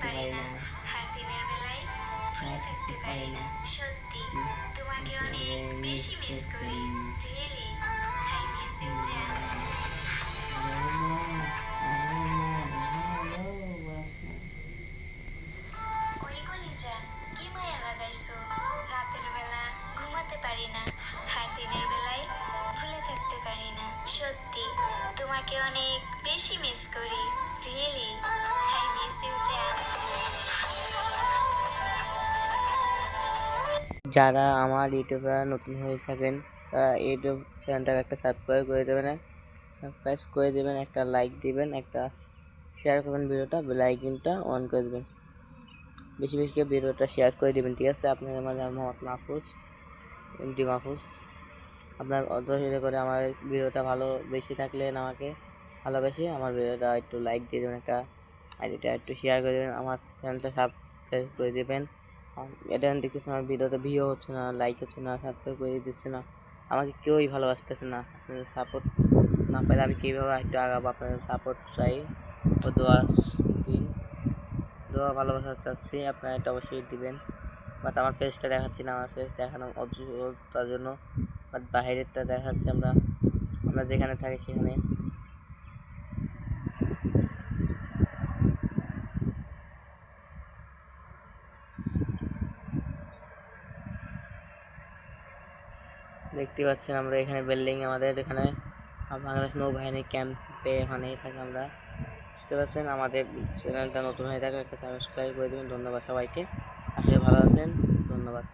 পারি না, আর দিনের বেলায় ভুলে থাকতে পারি না। সত্যি তোমাকে অনেক বেশি মিস করি, রিয়েলি আই মিস ইউ জান। ওই কলিজা, কি মায়া লাগাইছো? রাতের বেলা ঘুমাতে পারি না, আর দিনের বেলায় ভুলে থাকতে পারি না। সত্যি তোমাকে অনেক বেশি মিস করি, রিয়েলি আই মিস ইউ জান। যারা আমার ইউটিউবে নতুন হয়ে থাকেন তারা ইউটিউব চ্যানেলটাকে একটা সাবস্ক্রাইব করে দেবেন, একটা লাইক দিবেন, একটা শেয়ার করবেন ভিডিওটা, বেল আইকনটা অন করে দেবেন, বেশি বেশি করে ভিডিওটা শেয়ার করে দেবেন, ঠিক আছে? আপনাদের মাঝে মোহাম্মদ মাহফুজ, এমডি মাহফুজ। আপনার অধ্যয়ন করে আমার ভিডিওটা ভালো বেশি থাকলে আমাকে ভালোবেসে আমার ভিডিওটা একটু লাইক দিয়ে দেবেন, একটা আইডিটা একটু শেয়ার করে দেবেন, আমার চ্যানেলটা সাবস্ক্রাইব করে দেবেন। এটা দেখতেছি আমার ভিডিওতে ভিউ হচ্ছে না, লাইক হচ্ছে না, সাবস্ক্রাইব করে দিচ্ছে না, আমাকে কেউই ভালোবাসতেছে না। আপনাদের সাপোর্ট না পেলে আমি কীভাবে একটু আগাবো? আপনাদের সাপোর্ট চাই ও দোয়া দিন, দোয়া ভালোবাসা চাচ্ছি, আপনারা এটা অবশ্যই দিবেন। বাট আমার ফেসটা দেখাচ্ছি না, আমার ফেস দেখানো তার জন্য, বাট বাইরেরটা দেখাচ্ছি আমরা যেখানে থাকি সেখানে। দেখতে পাচ্ছেন আমরা এখানে বিল্ডিং, আমাদের এখানে বাংলাদেশ নৌবাহিনী ক্যাম্পে এখানেই থাকি আমরা, বুঝতে পারছেন? আমাদের চ্যানেলটা নতুন হয়ে থাকে একটা সাবস্ক্রাইব করে দেবেন। ধন্যবাদ সবাইকে, আসলে ভালো আছেন, ধন্যবাদ।